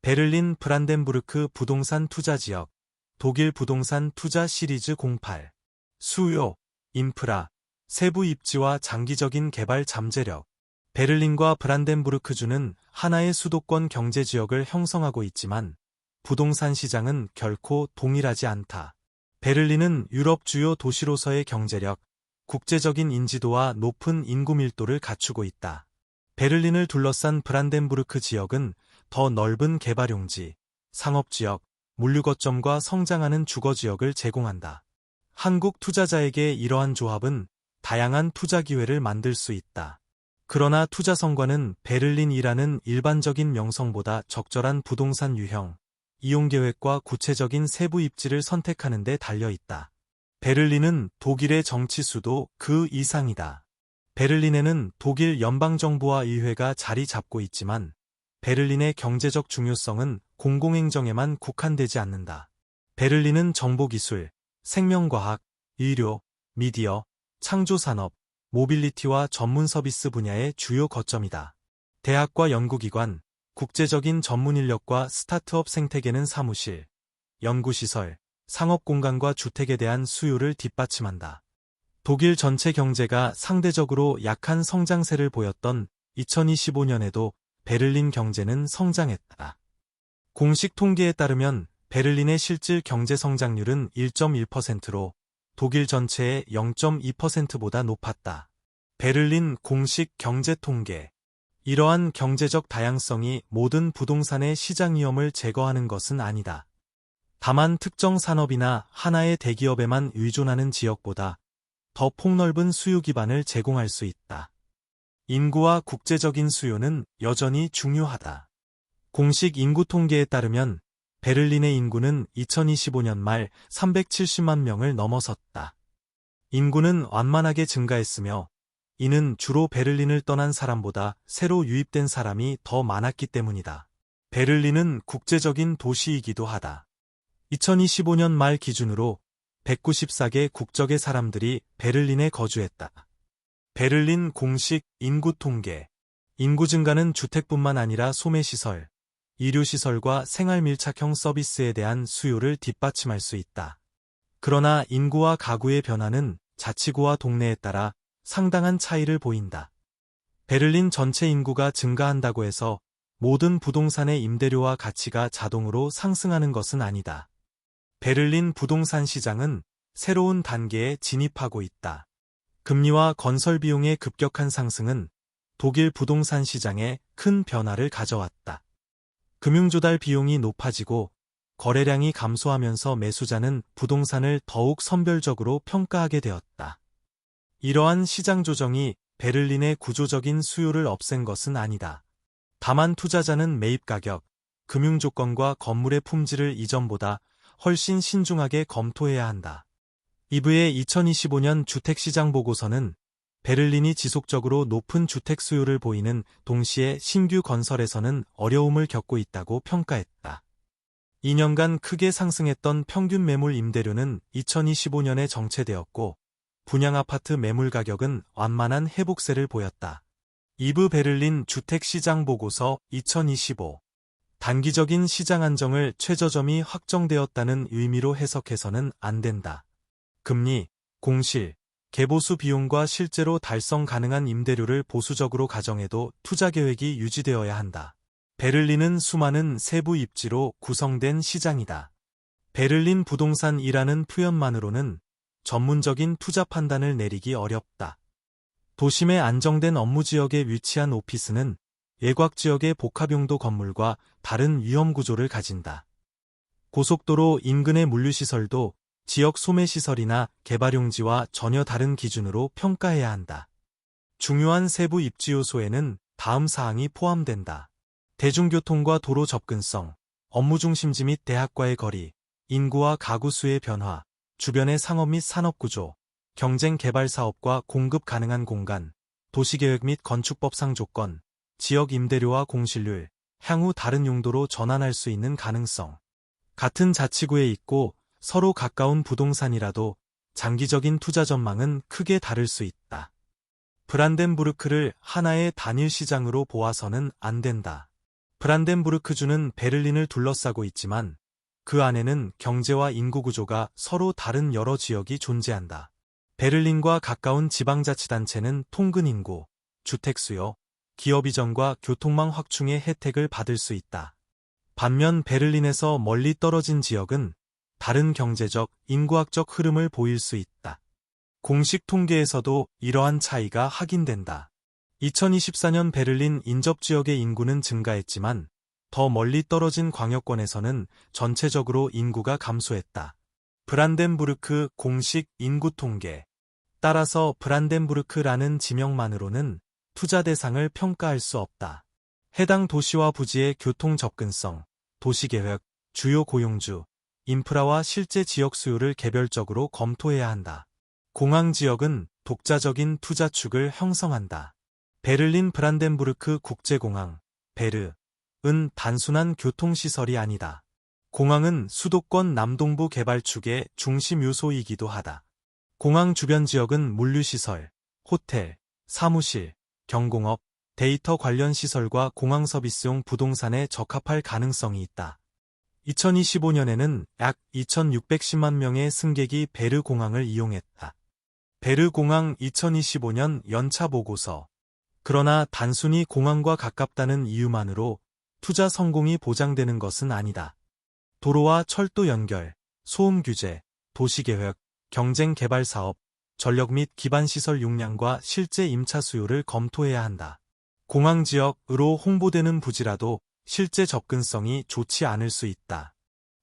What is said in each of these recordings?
베를린 브란덴부르크 부동산 투자지역, 독일 부동산 투자 시리즈 08. 수요, 인프라, 세부 입지와 장기적인 개발 잠재력. 베를린과 브란덴부르크주는 하나의 수도권 경제지역을 형성하고 있지만 부동산 시장은 결코 동일하지 않다. 베를린은 유럽 주요 도시로서의 경제력, 국제적인 인지도와 높은 인구 밀도를 갖추고 있다. 베를린을 둘러싼 브란덴부르크 지역은 더 넓은 개발용지, 상업지역, 물류거점과 성장하는 주거지역을 제공한다. 한국 투자자에게 이러한 조합은 다양한 투자 기회를 만들 수 있다. 그러나 투자 성과는 베를린이라는 일반적인 명성보다 적절한 부동산 유형, 이용 계획과 구체적인 세부 입지를 선택하는 데 달려 있다. 베를린은 독일의 정치 수도 그 이상이다. 베를린에는 독일 연방정부와 의회가 자리 잡고 있지만 베를린의 경제적 중요성은 공공행정에만 국한되지 않는다. 베를린은 정보기술, 생명과학, 의료, 미디어, 창조산업, 모빌리티와 전문 서비스 분야의 주요 거점이다. 대학과 연구기관, 국제적인 전문 인력과 스타트업 생태계는 사무실, 연구시설, 상업공간과 주택에 대한 수요를 뒷받침한다. 독일 전체 경제가 상대적으로 약한 성장세를 보였던 2025년에도 베를린 경제는 성장했다. 공식 통계에 따르면 베를린의 실질 경제 성장률은 1.1%로 독일 전체의 0.2%보다 높았다. 베를린 공식 경제 통계. 이러한 경제적 다양성이 모든 부동산의 시장 위험을 제거하는 것은 아니다. 다만 특정 산업이나 하나의 대기업에만 의존하는 지역보다 더 폭넓은 수요 기반을 제공할 수 있다. 인구와 국제적인 수요는 여전히 중요하다. 공식 인구 통계에 따르면 베를린의 인구는 2025년 말 370만 명을 넘어섰다. 인구는 완만하게 증가했으며 이는 주로 베를린을 떠난 사람보다 새로 유입된 사람이 더 많았기 때문이다. 베를린은 국제적인 도시이기도 하다. 2025년 말 기준으로 194개 국적의 사람들이 베를린에 거주했다. 베를린 공식 인구 통계. 인구 증가는 주택뿐만 아니라 소매시설, 의료시설과 생활밀착형 서비스에 대한 수요를 뒷받침할 수 있다. 그러나 인구와 가구의 변화는 자치구와 동네에 따라 상당한 차이를 보인다. 베를린 전체 인구가 증가한다고 해서 모든 부동산의 임대료와 가치가 자동으로 상승하는 것은 아니다. 베를린 부동산 시장은 새로운 단계에 진입하고 있다. 금리와 건설 비용의 급격한 상승은 독일 부동산 시장에 큰 변화를 가져왔다. 금융조달 비용이 높아지고 거래량이 감소하면서 매수자는 부동산을 더욱 선별적으로 평가하게 되었다. 이러한 시장 조정이 베를린의 구조적인 수요를 없앤 것은 아니다. 다만 투자자는 매입 가격, 금융 조건과 건물의 품질을 이전보다 훨씬 신중하게 검토해야 한다. 이브의 2025년 주택시장 보고서는 베를린이 지속적으로 높은 주택 수요를 보이는 동시에 신규 건설에서는 어려움을 겪고 있다고 평가했다. 2년간 크게 상승했던 평균 매물 임대료는 2025년에 정체되었고 분양아파트 매물 가격은 완만한 회복세를 보였다. 이브 베를린 주택시장 보고서 2025. 단기적인 시장 안정을 최저점이 확정되었다는 의미로 해석해서는 안 된다. 금리, 공실, 개보수 비용과 실제로 달성 가능한 임대료를 보수적으로 가정해도 투자 계획이 유지되어야 한다. 베를린은 수많은 세부 입지로 구성된 시장이다. 베를린 부동산이라는 표현만으로는 전문적인 투자 판단을 내리기 어렵다. 도심의 안정된 업무 지역에 위치한 오피스는 외곽 지역의 복합용도 건물과 다른 위험 구조를 가진다. 고속도로 인근의 물류시설도 지역 소매시설이나 개발용지와 전혀 다른 기준으로 평가해야 한다. 중요한 세부 입지 요소에는 다음 사항이 포함된다. 대중교통과 도로 접근성, 업무 중심지 및 대학과의 거리, 인구와 가구 수의 변화, 주변의 상업 및 산업 구조, 경쟁 개발 사업과 공급 가능한 공간, 도시계획 및 건축법상 조건, 지역 임대료와 공실률, 향후 다른 용도로 전환할 수 있는 가능성. 같은 자치구에 있고 서로 가까운 부동산이라도 장기적인 투자 전망은 크게 다를 수 있다. 브란덴부르크를 하나의 단일 시장으로 보아서는 안 된다. 브란덴부르크주는 베를린을 둘러싸고 있지만 그 안에는 경제와 인구 구조가 서로 다른 여러 지역이 존재한다. 베를린과 가까운 지방자치단체는 통근 인구, 주택 수요, 기업 이전과 교통망 확충의 혜택을 받을 수 있다. 반면 베를린에서 멀리 떨어진 지역은 다른 경제적, 인구학적 흐름을 보일 수 있다. 공식 통계에서도 이러한 차이가 확인된다. 2024년 베를린 인접지역의 인구는 증가했지만 더 멀리 떨어진 광역권에서는 전체적으로 인구가 감소했다. 브란덴부르크 공식 인구 통계. 따라서 브란덴부르크라는 지명만으로는 투자 대상을 평가할 수 없다. 해당 도시와 부지의 교통 접근성, 도시계획, 주요 고용주, 인프라와 실제 지역 수요를 개별적으로 검토해야 한다. 공항 지역은 독자적인 투자축을 형성한다. 베를린 브란덴부르크 국제공항, 베르,은 단순한 교통시설이 아니다. 공항은 수도권 남동부 개발축의 중심 요소이기도 하다. 공항 주변 지역은 물류시설, 호텔, 사무실, 경공업, 데이터 관련 시설과 공항 서비스용 부동산에 적합할 가능성이 있다. 2025년에는 약 2,610만 명의 승객이 베르 공항을 이용했다. 베르 공항 2025년 연차 보고서. 그러나 단순히 공항과 가깝다는 이유만으로 투자 성공이 보장되는 것은 아니다. 도로와 철도 연결, 소음 규제, 도시계획, 경쟁 개발 사업, 전력 및 기반시설 용량과 실제 임차 수요를 검토해야 한다. 공항 지역으로 홍보되는 부지라도 실제 접근성이 좋지 않을 수 있다.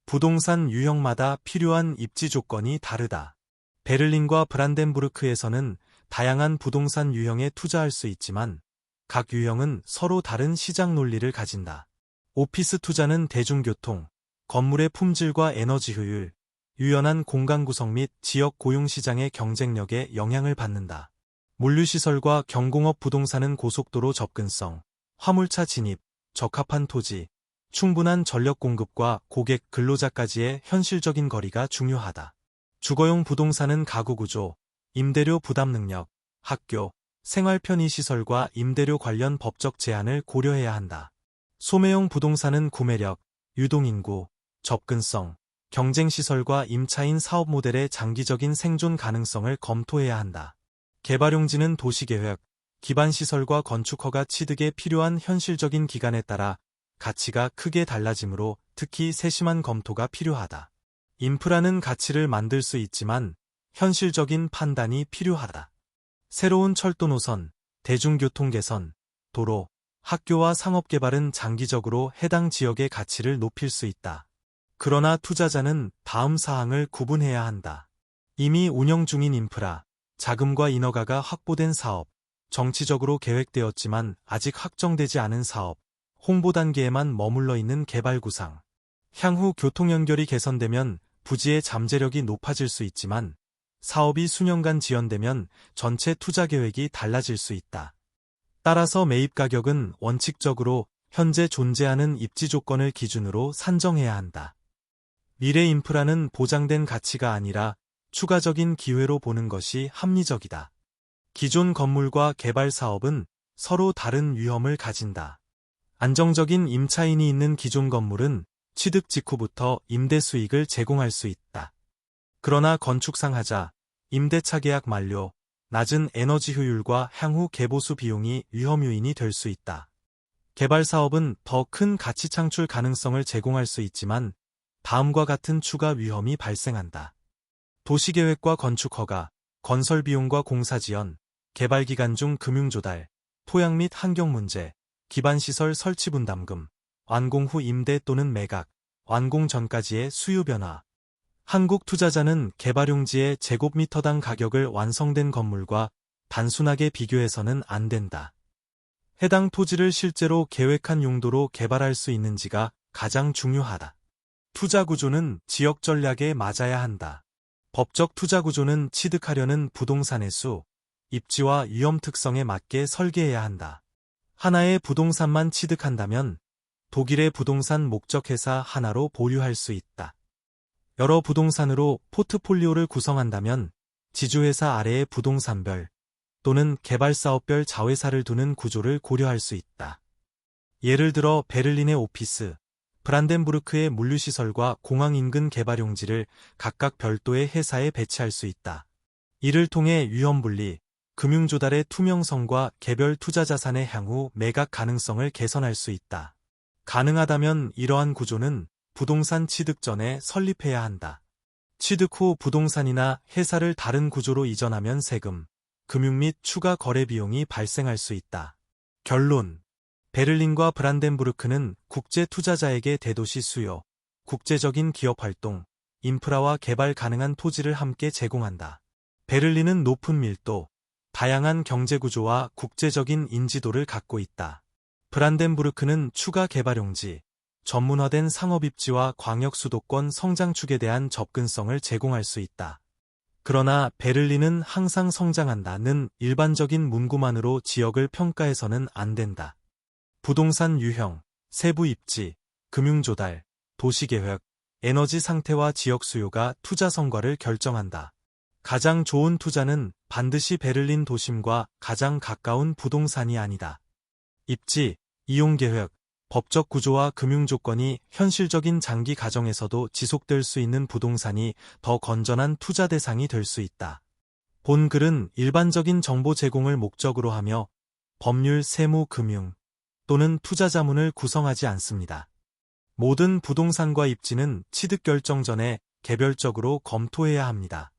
부동산 유형마다 필요한 입지 조건이 다르다. 베를린과 브란덴부르크에서는 다양한 부동산 유형에 투자할 수 있지만 각 유형은 서로 다른 시장 논리를 가진다. 오피스 투자는 대중교통, 건물의 품질과 에너지 효율, 유연한 공간 구성 및 지역 고용 시장의 경쟁력에 영향을 받는다. 물류시설과 경공업 부동산은 고속도로 접근성, 화물차 진입, 적합한 토지, 충분한 전력 공급과 고객 근로자까지의 현실적인 거리가 중요하다. 주거용 부동산은 가구 구조, 임대료 부담 능력, 학교, 생활 편의시설과 임대료 관련 법적 제한을 고려해야 한다. 소매용 부동산은 구매력, 유동인구, 접근성, 경쟁시설과 임차인 사업 모델의 장기적인 생존 가능성을 검토해야 한다. 개발용지는 도시계획, 기반시설과 건축허가 취득에 필요한 현실적인 기간에 따라 가치가 크게 달라지므로 특히 세심한 검토가 필요하다. 인프라는 가치를 만들 수 있지만 현실적인 판단이 필요하다. 새로운 철도 노선, 대중교통 개선, 도로, 학교와 상업 개발은 장기적으로 해당 지역의 가치를 높일 수 있다. 그러나 투자자는 다음 사항을 구분해야 한다. 이미 운영 중인 인프라, 자금과 인허가가 확보된 사업, 정치적으로 계획되었지만 아직 확정되지 않은 사업, 홍보 단계에만 머물러 있는 개발 구상. 향후 교통 연결이 개선되면 부지의 잠재력이 높아질 수 있지만 사업이 수년간 지연되면 전체 투자 계획이 달라질 수 있다. 따라서 매입 가격은 원칙적으로 현재 존재하는 입지 조건을 기준으로 산정해야 한다. 미래 인프라는 보장된 가치가 아니라 추가적인 기회로 보는 것이 합리적이다. 기존 건물과 개발 사업은 서로 다른 위험을 가진다. 안정적인 임차인이 있는 기존 건물은 취득 직후부터 임대 수익을 제공할 수 있다. 그러나 건축상 하자, 임대차 계약 만료, 낮은 에너지 효율과 향후 개보수 비용이 위험 요인이 될 수 있다. 개발 사업은 더 큰 가치 창출 가능성을 제공할 수 있지만 다음과 같은 추가 위험이 발생한다. 도시계획과 건축허가, 건설 비용과 공사 지연, 개발 기간 중 금융 조달, 토양 및 환경 문제, 기반시설 설치 분담금, 완공 후 임대 또는 매각, 완공 전까지의 수요 변화. 한국 투자자는 개발용지의 제곱미터당 가격을 완성된 건물과 단순하게 비교해서는 안 된다. 해당 토지를 실제로 계획한 용도로 개발할 수 있는지가 가장 중요하다. 투자 구조는 지역 전략에 맞아야 한다. 법적 투자 구조는 취득하려는 부동산의 수, 입지와 위험 특성에 맞게 설계해야 한다. 하나의 부동산만 취득한다면 독일의 부동산 목적회사 하나로 보유할 수 있다. 여러 부동산으로 포트폴리오를 구성한다면 지주회사 아래의 부동산별 또는 개발사업별 자회사를 두는 구조를 고려할 수 있다. 예를 들어 베를린의 오피스, 브란덴부르크의 물류시설과 공항 인근 개발용지를 각각 별도의 회사에 배치할 수 있다. 이를 통해 위험분리, 금융조달의 투명성과 개별 투자자산의 향후 매각 가능성을 개선할 수 있다. 가능하다면 이러한 구조는 부동산 취득 전에 설립해야 한다. 취득 후 부동산이나 회사를 다른 구조로 이전하면 세금, 금융 및 추가 거래 비용이 발생할 수 있다. 결론. 베를린과 브란덴부르크는 국제 투자자에게 대도시 수요, 국제적인 기업 활동, 인프라와 개발 가능한 토지를 함께 제공한다. 베를린은 높은 밀도, 다양한 경제구조와 국제적인 인지도를 갖고 있다. 브란덴부르크는 추가 개발용지, 전문화된 상업입지와 광역 수도권 성장축에 대한 접근성을 제공할 수 있다. 그러나 베를린은 항상 성장한다는 일반적인 문구만으로 지역을 평가해서는 안 된다. 부동산 유형, 세부 입지, 금융조달, 도시계획, 에너지 상태와 지역 수요가 투자 성과를 결정한다. 가장 좋은 투자는 반드시 베를린 도심과 가장 가까운 부동산이 아니다. 입지, 이용계획, 법적 구조와 금융 조건이 현실적인 장기 가정에서도 지속될 수 있는 부동산이 더 건전한 투자 대상이 될 수 있다. 본 글은 일반적인 정보 제공을 목적으로 하며 법률, 세무, 금융 또는 투자 자문을 구성하지 않습니다. 모든 부동산과 입지는 취득 결정 전에 개별적으로 검토해야 합니다.